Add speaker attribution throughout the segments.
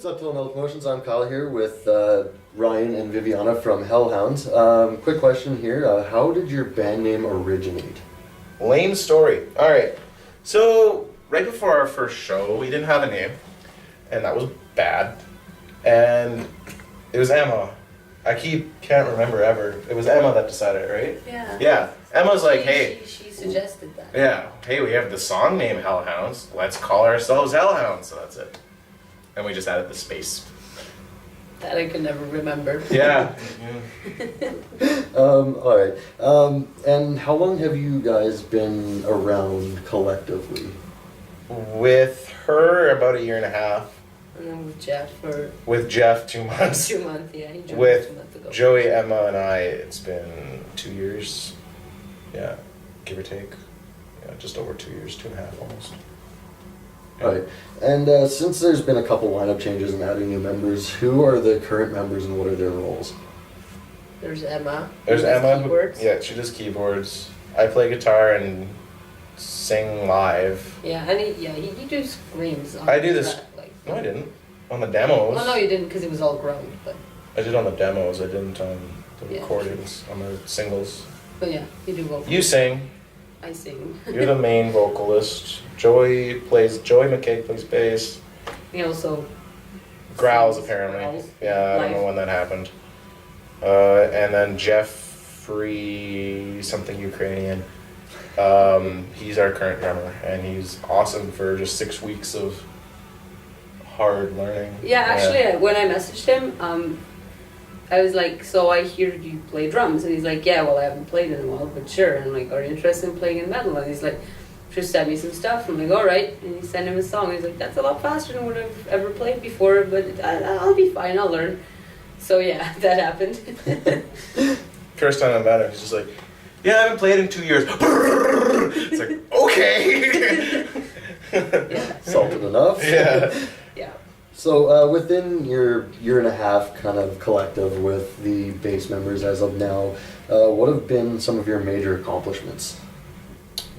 Speaker 1: What's up, Total Promotions? I'm Kyle here with Ryan and Viviana from Hell Hounds. Quick question here. How did your band name originate?
Speaker 2: Lame story. Alright, so right before our first show, we didn't have a name, and that was bad. And it was Emma. Can't remember ever. It was Emma that decided, right?
Speaker 3: Yeah.
Speaker 2: Yeah. Emma's like, hey.
Speaker 3: She suggested that.
Speaker 2: Yeah. Hey, we have the song name Hell Hounds. Let's call ourselves Hell Hounds. So that's it. And we just added the space.
Speaker 3: That I could never remember.
Speaker 2: Yeah.
Speaker 1: Alright. And how long have you guys been around collectively?
Speaker 2: With her, about 1.5 years.
Speaker 3: And then with Jeff for
Speaker 2: With Jeff, 2 months.
Speaker 3: 2 months, yeah. He joined
Speaker 2: With
Speaker 3: 2 months ago.
Speaker 2: Joey, Emma, and I, it's been 2 years. Yeah, give or take. Yeah, just over 2 years, 2.5 almost. Yeah.
Speaker 1: Right. And since there's been a couple lineup changes and adding new members, who are the current members and what are their roles?
Speaker 3: There's Emma.
Speaker 2: There's
Speaker 3: who does
Speaker 2: Emma.
Speaker 3: keyboards.
Speaker 2: Yeah, she does keyboards. I play guitar and sing live.
Speaker 3: Yeah, and he do screams. On
Speaker 2: I do
Speaker 3: the
Speaker 2: this.
Speaker 3: track, like,
Speaker 2: No, I didn't. On the demos.
Speaker 3: Well, no, you didn't because it was all ground, but
Speaker 2: I did on the demos. I didn't on the
Speaker 3: Yeah.
Speaker 2: recordings, on the singles.
Speaker 3: yeah, you do vocals.
Speaker 2: You sing.
Speaker 3: I sing.
Speaker 2: You're the main vocalist. Joey McKay plays bass.
Speaker 3: He also
Speaker 2: Growls
Speaker 3: sings,
Speaker 2: apparently.
Speaker 3: growls.
Speaker 2: Yeah, I don't
Speaker 3: Live.
Speaker 2: know when that happened. And then Jeffrey, something Ukrainian. He's our current drummer, and he's awesome for just 6 weeks of hard learning.
Speaker 3: Yeah, actually, when I messaged him, I was like, so I hear you play drums. And he's like, yeah, well, I haven't played in a while, but sure. And I'm like, are you interested in playing in metal? And he's like, just send me some stuff. I'm like, all right. And he sent him a song. He's like, that's a lot faster than what I've ever played before, but I'll be fine. I'll learn. So yeah, that happened.
Speaker 2: First time I met him, he's just like, yeah, I haven't played in 2 years. It's like, okay.
Speaker 3: Yeah.
Speaker 1: Salted enough?
Speaker 2: Yeah.
Speaker 3: Yeah.
Speaker 1: So within your 1.5 kind of collective with the bass members as of now, what have been some of your major accomplishments?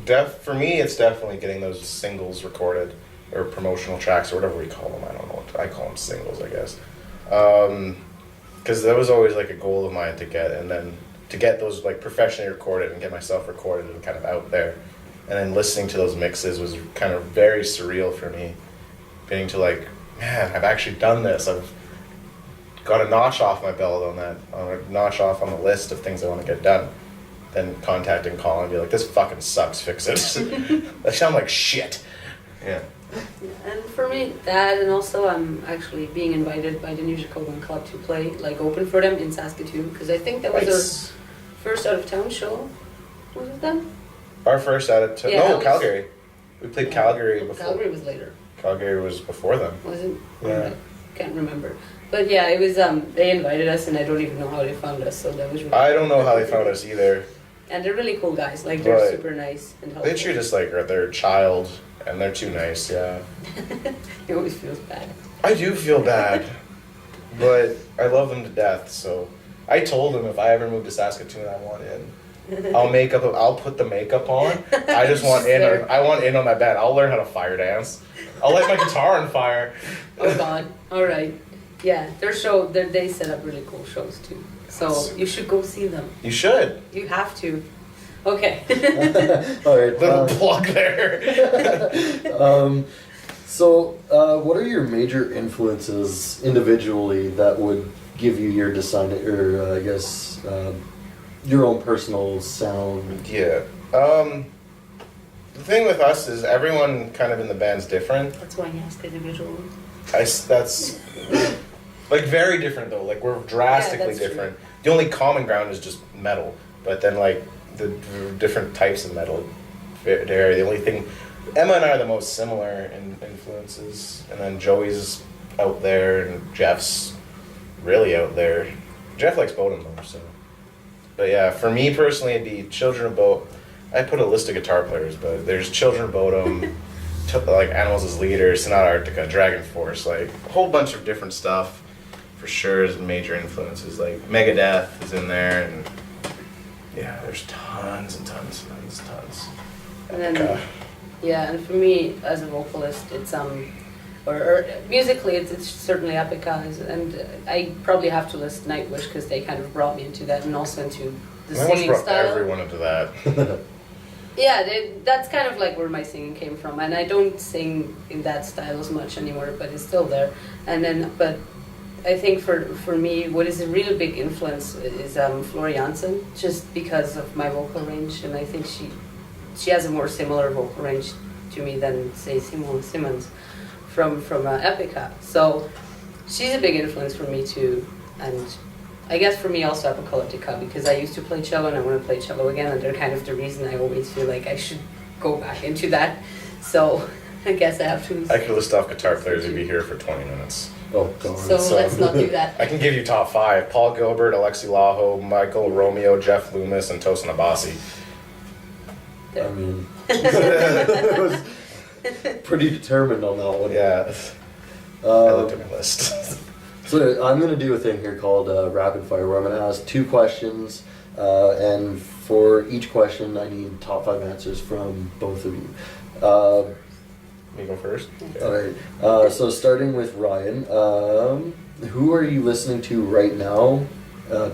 Speaker 2: For me, it's definitely getting those singles recorded, or promotional tracks, or whatever we call them. I don't know. I call them singles, I guess. Because that was always like a goal of mine to get, and then to get those like professionally recorded and get myself recorded and kind of out there. And then listening to those mixes was kind of very surreal for me. Getting to like, man, I've actually done this. I've got a notch off my belt on that, a notch off on the list of things I want to get done. Then contacting Colin and be like, this fucking sucks, fix it. That sound like shit. Yeah.
Speaker 3: And for me, that, and also I'm actually being invited by the New Jacobin Club to play, like, open for them in Saskatoon, because I think that was
Speaker 2: Nice.
Speaker 3: our first out-of-town show. Was it them?
Speaker 2: Our first out
Speaker 3: Yeah, that
Speaker 2: no,
Speaker 3: was-
Speaker 2: Calgary. We played Calgary before.
Speaker 3: Calgary was later.
Speaker 2: Calgary was before them.
Speaker 3: Was it?
Speaker 2: Yeah.
Speaker 3: Can't remember. But yeah, it was, they invited us, and I don't even know how they found us, so that was really
Speaker 2: I don't know how they found us either.
Speaker 3: And they're really cool guys, like, they're
Speaker 2: Right.
Speaker 3: super nice and helpful.
Speaker 2: They treat us like their child, and they're too nice, yeah.
Speaker 3: He always feels bad.
Speaker 2: I do feel bad, but I love them to death, so I told them if I ever move to Saskatoon, I want in. I'll put the makeup on. I just want in.
Speaker 3: There.
Speaker 2: I want in on that band. I'll learn how to fire dance. I'll light my guitar on fire.
Speaker 3: Oh god, alright. Yeah, they set up really cool shows too. So you should go see them.
Speaker 2: You should.
Speaker 3: You have to. Okay.
Speaker 1: All right.
Speaker 2: Little plug there.
Speaker 1: So what are your major influences individually that would give you your design, or I guess your own personal sound?
Speaker 2: Yeah. The thing with us is everyone kind of in the band's different.
Speaker 3: That's why I asked individually.
Speaker 2: That's like very different though. Like we're drastically
Speaker 3: that's true.
Speaker 2: different. The only common ground is just metal, but then like the different types of metal vary. The only thing, Emma and I are the most similar in influences, and then Joey's out there and Jeff's really out there. Jeff likes Bodom more, so. But yeah, for me personally, it'd be Children of Bodom. I put a list of guitar players, but there's Children of Bodom, like Animals as Leaders, Sonata Arctica, Dragon Force, like a whole bunch of different stuff. For sure, is major influences. Like Megadeth is in there, and yeah, there's tons and tons and tons.
Speaker 3: And then, yeah, and for me as a vocalist, it's or musically, it's certainly Epica, and I probably have to list Nightwish because they kind of brought me into that, and also into the
Speaker 2: Nightwish
Speaker 3: singing
Speaker 2: brought
Speaker 3: style.
Speaker 2: everyone into that.
Speaker 3: Yeah, that's kind of like where my singing came from, and I don't sing in that style as much anymore, but it's still there. And then, but I think for me, what is a really big influence is Flora Jansen, just because of my vocal range, and I think she has a more similar vocal range to me than, say, Simone Simmons from Epica. So she's a big influence for me too, and I guess for me also Apocalyptica, because I used to play cello and I want to play cello again, and they're kind of the reason I always feel like I should go back into that. So I guess I have to.
Speaker 2: I could list off guitar players who'd be here for 20 minutes.
Speaker 1: Oh, God.
Speaker 3: So let's not do that.
Speaker 2: I can give you top 5. Paul Gilbert, Alexi Laho, Michael Romeo, Jeff Loomis, and Tosin Abasi.
Speaker 1: I mean, I was pretty determined on that one.
Speaker 2: Yeah. I looked at my list.
Speaker 1: So I'm going to do a thing here called rapid fire, where I'm going to ask 2 questions, and for each question I need top 5 answers from both of you.
Speaker 2: Me go first?
Speaker 1: All right. So starting with Ryan, who are you listening to right now?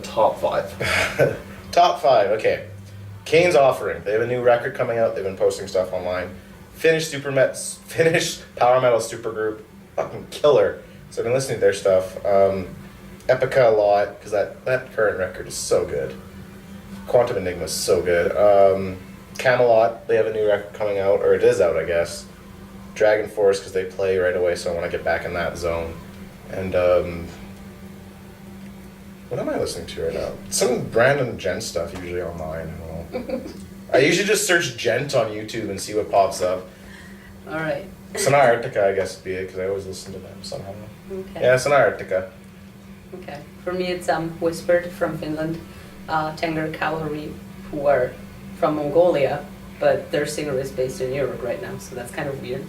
Speaker 1: Top 5.
Speaker 2: Top 5, okay. Kane's Offering. They have a new record coming out. They've been posting stuff online. Finnish power metal supergroup. Fucking killer. So I've been listening to their stuff. Epica a lot, because that current record is so good. Quantum Enigma is so good. Camelot, they have a new record coming out, or it is out, I guess. Dragon Force, because they play right away, so I want to get back in that zone. And what am I listening to right now? Some random gent stuff, usually online. I don't know. I usually just search gent on YouTube and see what pops up.
Speaker 3: All right.
Speaker 2: Sonar Arctica, I guess, would be it, because I always listen to them somehow.
Speaker 3: Okay.
Speaker 2: Yeah, Sonar Arctica.
Speaker 3: Okay. For me, it's Whispered from Finland, Tanger Cavalry, who are from Mongolia, but their singer is based in Europe right now, so that's kind of weird.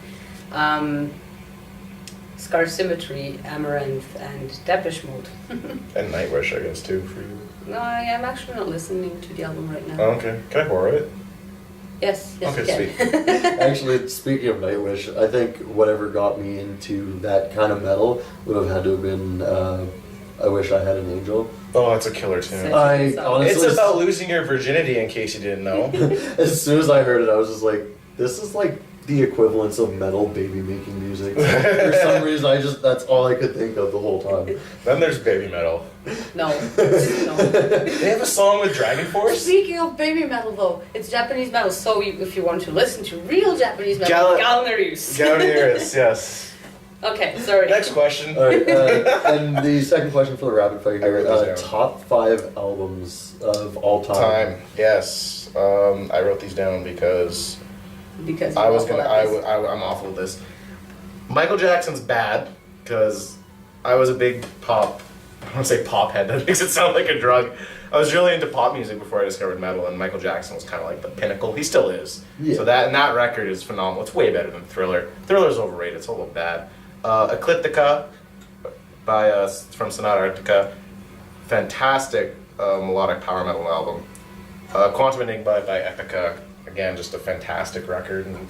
Speaker 3: Scar Symmetry, Amaranth, and Depeche Mode.
Speaker 2: And Nightwish, I guess, too, for you.
Speaker 3: No, I'm actually not listening to the album right now.
Speaker 2: Oh, okay. Can I borrow it?
Speaker 3: Yes,
Speaker 2: Okay,
Speaker 3: you can.
Speaker 2: sweet.
Speaker 1: Actually, speaking of Nightwish, I think whatever got me into that kind of metal would have had to have been I Wish I Had an Angel.
Speaker 2: Oh, that's a killer tune.
Speaker 3: Sick.
Speaker 1: I honestly,
Speaker 2: It's about losing your virginity, in case you didn't know.
Speaker 1: as soon as I heard it, I was just like, this is like the equivalence of metal baby making music. For some reason, that's all I could think of the whole time.
Speaker 2: Then there's baby metal.
Speaker 3: No.
Speaker 2: They have a song with Dragon Force?
Speaker 3: Speaking of baby metal, though, it's Japanese metal, so if you want to listen to real Japanese metal, Galnerius.
Speaker 2: Galnerius, yes.
Speaker 3: Okay, sorry.
Speaker 2: Next question.
Speaker 1: All right, and the second question for the rapid fire
Speaker 2: I wrote
Speaker 1: here:
Speaker 2: these down.
Speaker 1: top 5 albums of all time.
Speaker 2: Yes. I wrote these down because
Speaker 3: Because
Speaker 2: I was
Speaker 3: you're
Speaker 2: gonna.
Speaker 3: awful at this.
Speaker 2: I'm awful at this. Michael Jackson's bad because I was a big pop. I want to say pop head. That makes it sound like a drug. I was really into pop music before I discovered metal, and Michael Jackson was kind of like the pinnacle. He still is.
Speaker 1: Yeah.
Speaker 2: So that record is phenomenal. It's way better than Thriller. Thriller's overrated. It's a little bad. Ecliptica by from Sonata Arctica. Fantastic melodic power metal album. Quantum Enigma by Epica. Again, just a fantastic record. And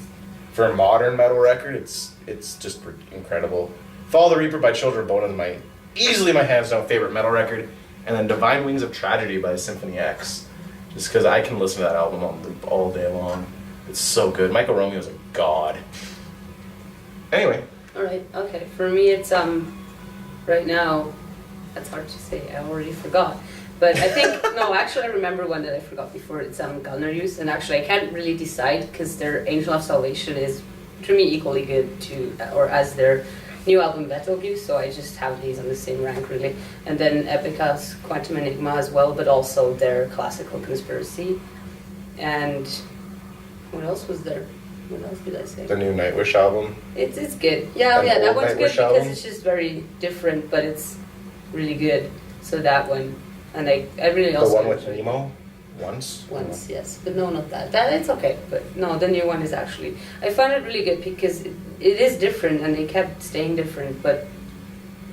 Speaker 2: for a modern metal record, it's just incredible. Follow the Reaper by Children of Bodom, easily my hands down favorite metal record. And then Divine Wings of Tragedy by Symphony X. Just because I can listen to that album on loop all day long. It's so good. Michael Romeo's a god. Anyway.
Speaker 3: Alright, okay. For me, it's, right now, that's hard to say, I already forgot. But I think, no, actually I remember one that I forgot before. It's Galnerius, and actually I can't really decide because their Angel of Salvation is, to me, equally good to, or as their new album Betelgeuse, so I just have these on the same rank really. And then Epica's Quantum Enigma as well, but also their Classical Conspiracy. And what else was there? What else did I say?
Speaker 2: The new Nightwish album.
Speaker 3: It's good. Yeah,
Speaker 2: An
Speaker 3: yeah, that
Speaker 2: old
Speaker 3: one's
Speaker 2: Nightwish
Speaker 3: good because
Speaker 2: album?
Speaker 3: it's just very different, but it's really good. So that one, and I really also
Speaker 2: The one with
Speaker 3: enjoyed
Speaker 2: Nemo? Once?
Speaker 3: Once, yes, but no, not that. That it's okay, but no, the new one is actually. I found it really good because it is different, and they kept staying different, but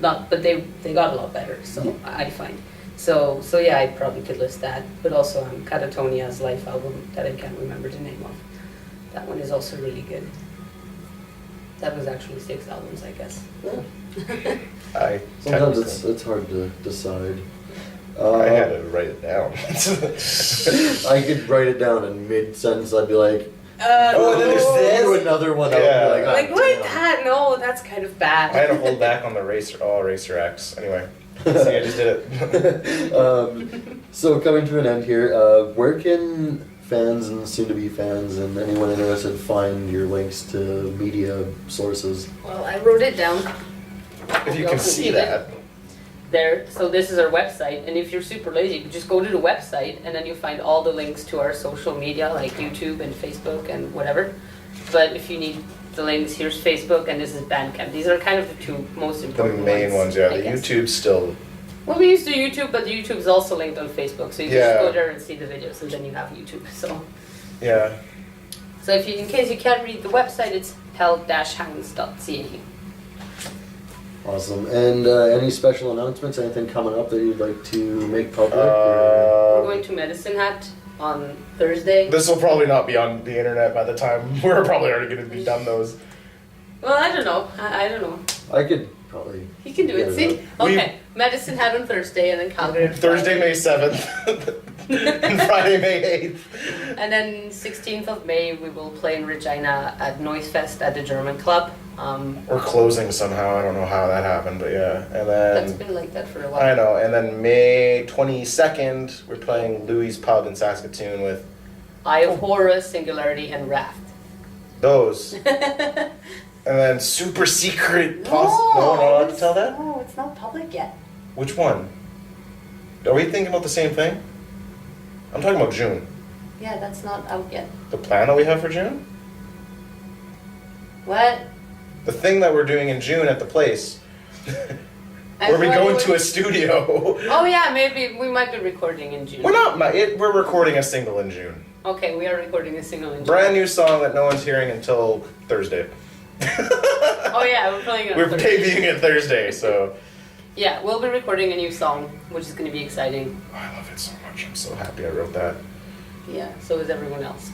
Speaker 3: they got a lot better. So I find. So yeah, I probably could list that, but also Catatonia's live album that I can't remember the name of. That one is also really good. That was actually 6 albums, I guess.
Speaker 1: Yeah.
Speaker 2: Sometimes
Speaker 1: it's hard to decide.
Speaker 2: I had to write it down.
Speaker 1: I could write it down in mid-sentence. I'd be like,
Speaker 2: Oh, and then there's this.
Speaker 1: do another one.
Speaker 2: Yeah.
Speaker 1: I'll be
Speaker 3: Like,
Speaker 1: "Ah,
Speaker 3: wait,
Speaker 1: damn."
Speaker 3: that? No, that's kind of bad.
Speaker 2: I had to hold back on the Racer X. Anyway, see, I just did it.
Speaker 1: So coming to an end here, where can fans and soon-to-be fans and anyone interested find your links to media sources?
Speaker 3: Well, I wrote it down.
Speaker 2: If you can see that.
Speaker 3: There, so this is our website, and if you're super lazy, you can just go to the website, and then you find all the links to our social media, like YouTube and Facebook and whatever. But if you need the links, here's Facebook, and this is Bandcamp. These are kind of the two most
Speaker 2: The
Speaker 3: important
Speaker 2: main ones, yeah.
Speaker 3: I
Speaker 2: The
Speaker 3: guess.
Speaker 2: YouTube's still.
Speaker 3: Well, we used to YouTube, but the YouTube is also linked on Facebook, so you can
Speaker 2: Yeah.
Speaker 3: just go there and see the videos, and then you have YouTube.
Speaker 2: Yeah.
Speaker 3: So if you, in case you can't read the website, it's hell-hounds.ca.
Speaker 1: Awesome. And any special announcements? Anything coming up that you'd like to make public? or-
Speaker 3: We're going to Medicine Hat on Thursday.
Speaker 2: This will probably not be on the internet by the time we're probably already going to be done those.
Speaker 3: Well, I don't know. I don't know.
Speaker 1: I could probably.
Speaker 3: You can do
Speaker 1: get
Speaker 3: it. See?
Speaker 1: up.
Speaker 3: Okay. Medicine Hat on Thursday, and then Calgary on
Speaker 2: Thursday, May
Speaker 3: Friday.
Speaker 2: 7th, and Friday, May 8th.
Speaker 3: And then 16th of May, we will play in Regina at Noise Fest at the German Club.
Speaker 2: We're closing somehow. I don't know how that happened, but yeah. And
Speaker 3: That's
Speaker 2: then
Speaker 3: been like that for a while.
Speaker 2: I know. And then May 22nd, we're playing Louis' Pub in Saskatoon with
Speaker 3: Eye of Horus, Singularity, and Raft.
Speaker 2: those. And then super secret. No, we're not allowed to tell that.
Speaker 3: No, it's not public yet.
Speaker 2: Which one? Are we thinking about the same thing? I'm talking about June.
Speaker 3: Yeah, that's not out yet.
Speaker 2: The plan that we have for June?
Speaker 3: What?
Speaker 2: The thing that we're doing in June at the place.
Speaker 3: I
Speaker 2: Where we
Speaker 3: thought
Speaker 2: go
Speaker 3: it
Speaker 2: into a
Speaker 3: was-
Speaker 2: studio.
Speaker 3: Oh yeah, maybe we might be recording in June.
Speaker 2: We're not. We're recording a single in June.
Speaker 3: Okay, we are recording a single in June.
Speaker 2: Brand new song that no one's hearing until Thursday.
Speaker 3: Oh yeah, we're playing it on
Speaker 2: We're
Speaker 3: Thursday.
Speaker 2: debuting it Thursday, so.
Speaker 3: Yeah, we'll be recording a new song, which is going to be exciting.
Speaker 2: Oh, I love it so much. I'm so happy I wrote that.
Speaker 3: Yeah, so is everyone else.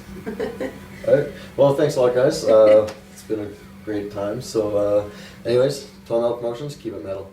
Speaker 1: All right. Well, thanks a lot, guys. It's been a great time. So, anyways, Tone Out Promotions, keep it metal.